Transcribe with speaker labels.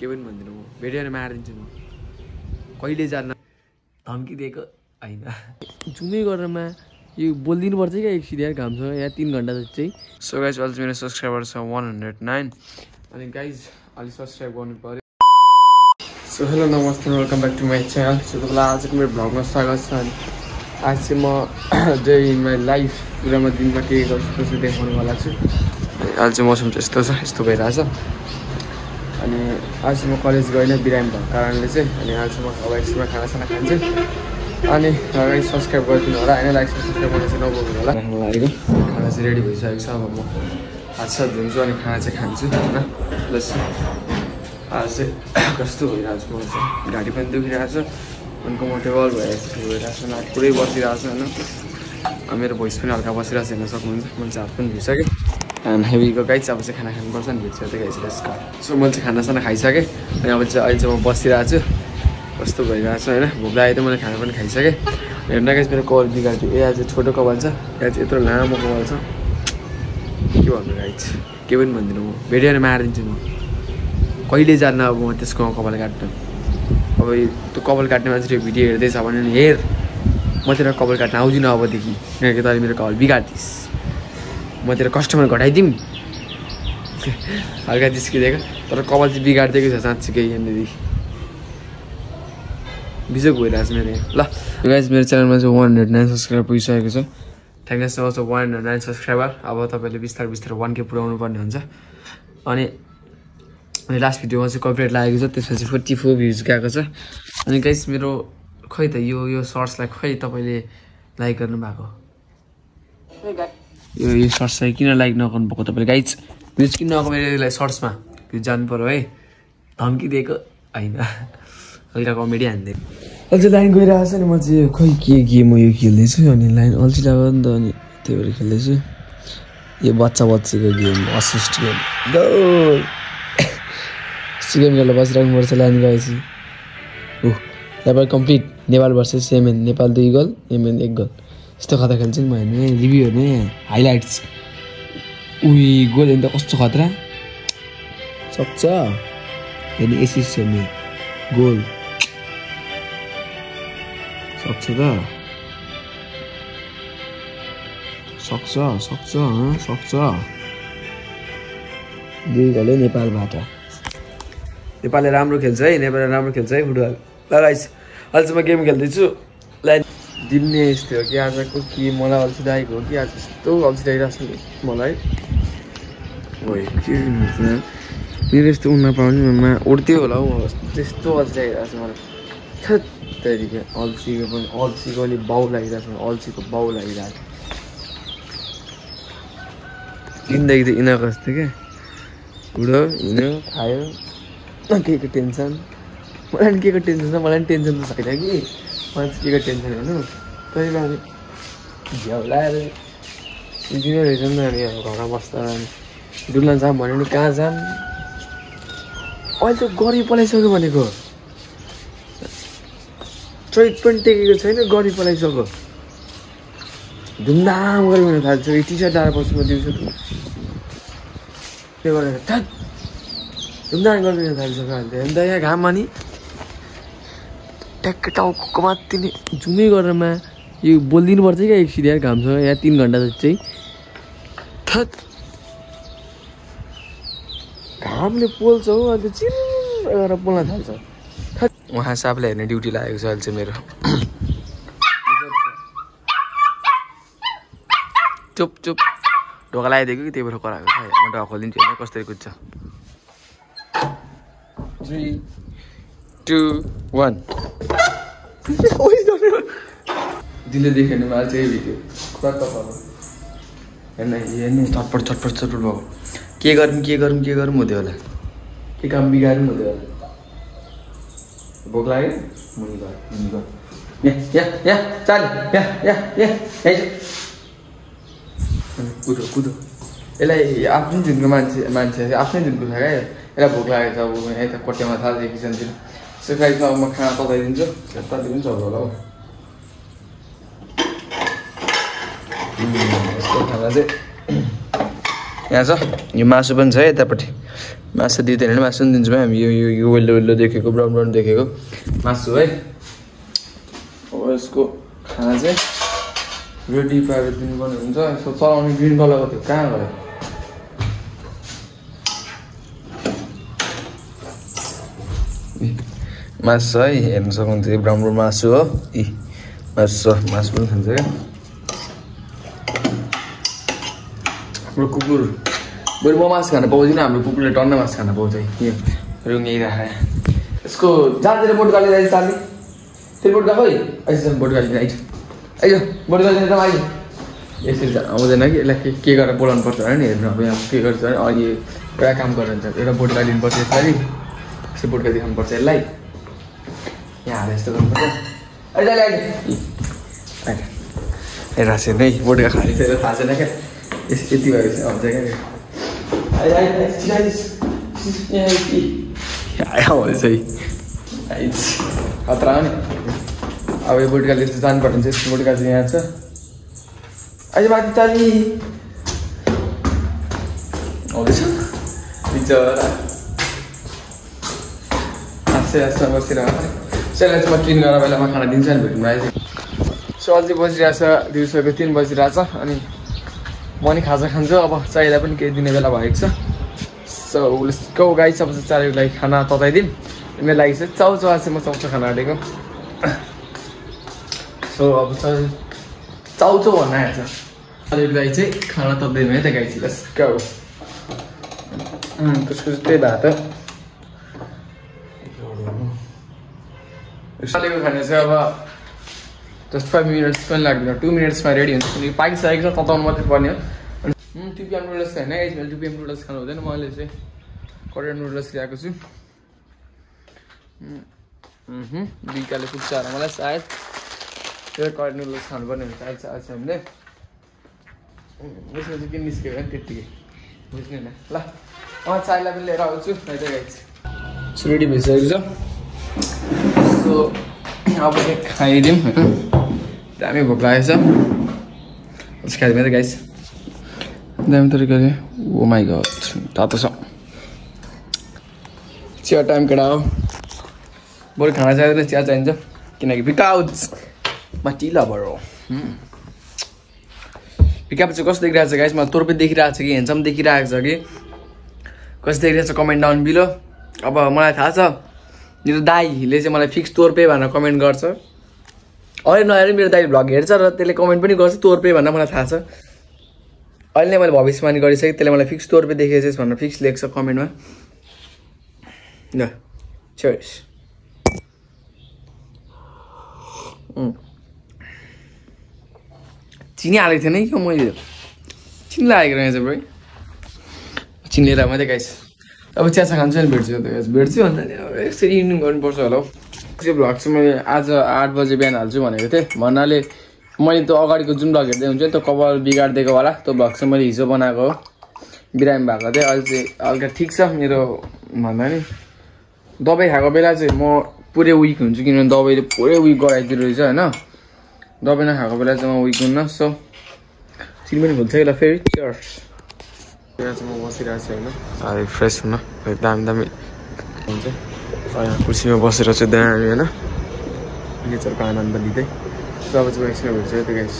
Speaker 1: के पनि भन्दिनँ म भेट्यो भने मारिदिन्छु म कहिले जान्न धम्की दिएको हैन जुमै गरेरमा यो बोल्दिनु पर्छ क्या एकछिन यार घामसँग यहाँ 3 घण्टा जति चाहिँ सो गाइज अहिले मेरो सब्सक्राइबर छ 109 अनि गाइज अलि सब्सक्राइब गर्नु पर्यो सो हेलो नमस्ते welcome back to my channel so तपाईँलाई आजको मेरो भ्लगमा स्वागत छ अनि आज चाहिँ म डे इन माई लाइफ पुरामा दिनमा के गर्छु त्यसो देखाउनुवाला छु अहिले चाहिँ मौसम चाहिँ यस्तो छ यस्तो भइरहेछ अनि आज चाहिँ म कलेज गइनँ बिरामी भएको कारणले चाहिँ अनि आज चाहिँ म अब एकछिनमा खानासाना खान्छु अनि गाइस सब्सक्राइब गरिदिनु होला होइन लाइक सब्सक्राइब गर्न चाहिँ नभुल्नु होला खाना लागेको खाना चाहिँ रेडी भइसकेको छ अब म हात साथ धुन्छु अनि खाना चाहिँ खान्छु होइन प्लस आज चाहिँ कस्तो भइरहेको छ मलाई चाहिँ घाँटी पनि दुखिरहेको छ अनकम्फर्टेबल भइरहेको छ नाक पुरै बसिरहेको छ होइन मेरो भोइस पनि हल्का बसिरहेको छ हेर्न सक्नुहुन्छ मैले चाहिँ हात पनि धुइसकेँ खाना हेभीको गाइस अब चाहिँ खाना खानुपर्छ नि भित्र चाहिँ गाइस लेट्स गो सो मैले चाहिँ खानासाना खाइसकेँ अनि अब चाहिँ अहिले चाहिँ म बसिरहेको छु कस्तो भइरहेको छ होइन भोक लाग्यो त मैले खाना पनि खाइसकेँ हेर्न गाइस मेरो कपाल बिगार्छु ए आज छोटो कपाल छ यहाँ चाहिँ यत्रो लामो कपाल छ के भन्नु गाइस के पनि भन्दिनँ म भेट्यो भने मारिदिन्छु म कहिले जान्न अब म त्यसको कपाल काट्नु अब त्यो कपाल काट्ने मान्छे भिडियो हेर्दैछ भने हेर म तेरो कपाल काट्न आउँदिनँ अबदेखि किनकि तैँले मेरो कपाल बिगार्दिस् म तेरो कस्टमर घटाइदिउँ हल्का जिस्किदिएको तर कपाल चाहिँ बिगारिदिएकै छ साँच्चीकै यहाँनिर बिजोक भइरहेको छ मेरो यहाँ ल गाइस मेरो च्यानलमा चाहिँ 109 सब्सक्राइबर पुगिसकेको छ thank you so much 109 subscriber अब तपाईँले बिस्तारै बिस्तारै 1K पुऱ्याउनु पर्ने हुन्छ अनि लास्ट भिडियोमा चाहिँ कपिराइट लागेको छ त्यसपछि 44 भ्युज गएको छ अनि गाइस मेरो खै त यो सर्ट्सलाई खै तपाईँले लाइक गर्नुभएको यो सर्ट्स चाहिँ किन लाइक नगर्नु भएको तपाईँले गाइस भ्युज किन नगएको मेरो सर्ट्समा भ्युज जानु पऱ्यो है धम्की दिएको होइन हल्का कमेडी हान्दै अल्छी लाइन गइरहेको छ नि म चाहिँ खै के गेम हो यो खेल्दैछु अनि लाइन अल्छी लाग्यो नि त अनि त्यही भएर खेल्दैछु यो बच्चीको game assist game goal game खेल्दा बसिराख्नुपर्छ लाइन गएपछि Nepal complete Nepal versus MN Nepal 2 goal MN 1 goal यस्तो खतरा खेल्छु नि म हेर्नु रिभ्यू हेर्नु हाइलाइट्स उही गोल हेर्नु त कस्तो खतरा सक्छ हेर्नु एसिस्ट हेर्नु गोल सक्छ त सक्छ 2 गोलै नेपालबाट नेपालले राम्रो खेल्छ है नेपालले राम्रो खेल्छ है फुटबल लगाइस अहिले चाहिँ म गेम खेल्दैछु लाइन दिने यस्तै हो कि आजको कि मलाई अल्छी लागेको हो कि आज यस्तो अल्छी लागिरहेको छ मलाई भयो के मेरो यस्तो उन नपाउने उड्थ्यो होला हौ त्यस्तो अल्छी लागिरहेको छ मलाई त्यहाँदेखि अल्छीको पनि बाउ लागिरहेको छ अल्छीको बाउ लागिरहेको जिन्दगी त यिनीहरूको जस्तो क्या उडो हिँड्यो खायो के को टेन्सन मलाई पनि के को टेन्सन छ मलाई पनि टेन्सन त छैन कि मलाई चाहिँ के को टेन्सन हेर्नु तैँले अनि झ्याउ लगाएर इन्जिनियर रहेछ नि त अनि अब घरमा बस्दा अनि डुल्न जाऊँ भन्यो भने कहाँ जाऊँ अहिले त गरी पलाइसक्यो भनेको चोइट पनि टेकेको छैन गरी पलाइसक्यो धुमधाम गरी हुन थाल्छ यो टी सर्ट लाएर बस्नु म दिउँसो त्यो गरेर थट धुमधाम गरिदिन थालिसक्यो अहिले अन्त यहाँ घाममा नि ट्याक्क टाउको माथि नि जुमै गरेरमा यो बोलिदिनु पर्छ क्या एकछिन यार घामसँग यहाँ 3 घण्टा जति चाहिँ थट घामले पोल्छ हो अन्त चिर गरेर पोल्न थाल्छ थट उहाँ साहबलाई हेर्ने ड्युटी लागेको छ अहिले चाहिँ मेरो चुप ढोका लगाइदिएको कि त्यही भएर कराएको छ म ढोका खोलिदिन्छु होइन कसरी कुद्छ 3 2 1 दिले देखेन मलाई चाहिँ भिडियो हेर्नु चटपट भयो के गरौँ हुँदै होला के काम बिगारौँ हुँदै होला भोक लाग्यो मुनि यहाँ चाल कुदो यसलाई आफ्नै दिनको मान्छे आफ्नै दिनको छ क्या यसलाई भोक लागेको छ अब यता कोट्यामा थाल्छ किचनतिर यसो खाइसमा अब म खाना पकाइदिन्छु यतातिर पनि चल्छ होला हौ यस्तो खाना चाहिँ यहाँ छ यो मासु पनि छ यतापट्टि मासु दिँदैन भने मासु पनि दिन्छौँ हामी यो वेल्लो देखेको ब्राउन देखेको मासु है अब यसको खाना चाहिँ रेडी पारेर दिनुपर्ने हुन्छ यसो चलाउने ग्रिन कलरको त्यो कहाँ गयो मासु छ है हेर्नु सक्नुहुन्छ यो ब्राउन मासु हो मासु पनि खान्छ क्या हाम्रो कुकुर बरु म मासु खान पाउँदिनँ हाम्रो कुकुरले टन्न मासु खान पाउँछ यो रुङ्गी राखेर यसको जहाँतिर बोट गाली चाली त्यो बोट गएको है अहिलेसम्म बोट गाली आइज आइज बोट गाली त आइज यसरी आउँदैन कि यसलाई के गरेर बोलाउनु पर्छ भने नि हेर्नु अब यहाँ के गर्छ भने अहिले एउटा काम गर्नुहुन्छ एउटा बोट गाली दिनुपर्छ यसलाई यस्तो बोट गाली देखाउनुपर्छ यसलाई यहाँ हालेर यस्तो गर्नुपर्छ अहिले हेरेर छैन है बोटका खाली चाहिँ थाहा छैन क्या यति भएपछि आउँछ क्या आउँछ है खतरा हो नि अब यो बोटकाले चाहिँ जानुपर्ने चाहिँ यस्तो बोटका चाहिँ यहाँ छ अहिले माथि चाली आउँदैछ बिचरा हाँस्छ बसिरहेको यसलाई चाहिँ म क्लिन गरेर बेलामा खाना दिन्छ नि भेट्नु आइज सो अझै बसिरहेछ दिउँसोको 3 बजिरहेछ अनि म नि खाजा खान्छु अब चाहिँलाई पनि केही दिने बेला भएको छ सो उसको गाई सब चारैको लागि खाना तताइदिउँ मेरो लागि चाहिँ चाउचाउ चाहिँ म चाउचाउ खाना आँटेको सो अब चाउचाउ भन्न आएको छ चारैको लागि चाहिँ खाना तताइदिउँ है त गाई चाहिँ लेट्स गो त्यसको चाहिँ त्यही भात चालेको खाना चाहिँ अब जस्ट 5 मिनट्स पनि लाग्दैन 2 मिनट्समा रेडी हुन्छ किनकि पाकिसकेको छ तताउनु मात्रै पर्ने हो अनि 2 PM नुडल्स खाएन यसमा 2 PM नुडल्स खानु हुँदैन मैले चाहिँ कोरियन नुडल्स ल्याएको छु बिकाले पुग्छ होला मलाई सायद त्यो कोरियन नुडल्स खानुपर्ने हुन्छ आज हामीले यसमा चाहिँ के निस्क्यो भने त्यत्तिकै बुझ्नु न ल चायलाई पनि लिएर आउँछु है त गाइस रेडी भइसकेको छ सो अब चाहिँ खाइदिउँ होइन दामी भोक लागेको छ खाइदिउँ है त गाइस दामी तरिकाले ओ माई गड तातो छ चिया टाइम केटा हो बरु खाना चाहिँदैन चिया चाहिन्छ किनकि बिकाउज माथि लभर हो बिकाप चाहिँ कस्तो देखिरहेको छ गाइस मलाई तोर्पे देखिरहेको छ कि हेन्सम देखिरहेको छ कि कस्तो देखिरहेको छ कमेन्ट डाउन बिलो अब मलाई थाहा छ मेरो दाइले चाहिँ मलाई फिक्स तोर्पे भनेर कमेन्ट गर्छ अहिले नआएर मेरो दाइले भ्लग हेर्छ र त्यसले कमेन्ट पनि गर्छ तोर्पे भनेर मलाई थाहा छ अहिले नै मैले भविष्यवाणी गरिसकेँ त्यसले मलाई फिक्स तोर्पे देखेछ भनेर फिक्स लेख्छ कमेन्टमा ल चोइस चिनी हालेको थिएन कि मैले चिनी लागेको रहेछ भाइ चिनी लिएर मात्रै गाइस अब चियाचा खान्छु नि भेट्छु अन्त अब यसरी इन्डिङ गर्नुपर्छ होला हौ त्यो भ्लग चाहिँ मैले आज 8 बजे बिहान हाल्छु भनेको थिएँ भन्नाले मैले त्यो अगाडिको जुन भ्लग हेर्दै हुन्छ त्यो कपाल बिगारिदिएको वाला त्यो भ्लग चाहिँ मैले हिजो बनाएको हो बिरामी भएको थिएँ अहिले चाहिँ हल्का ठिक छ मेरो भन्दा नि दबाई खाएको बेला चाहिँ म पुरै विक हुन्छु किनभने दबाईले पुरै विक गराइदिएको रहेछ होइन दबाई नखाएको बेला चाहिँ म विक हुन्न सो चिनी पनि भुल्छ कि ल फेरि चियर्स यहाँ चाहिँ म बसिरहेको छु होइन अलिक फ्रेस हुन दामी हुन्छ यहाँ कुर्सीमा बसेर चाहिँ दामी होइन नेचरको आनन्द लिँदै अब चाहिँ एकछिन भेट्छ त्यो गाइस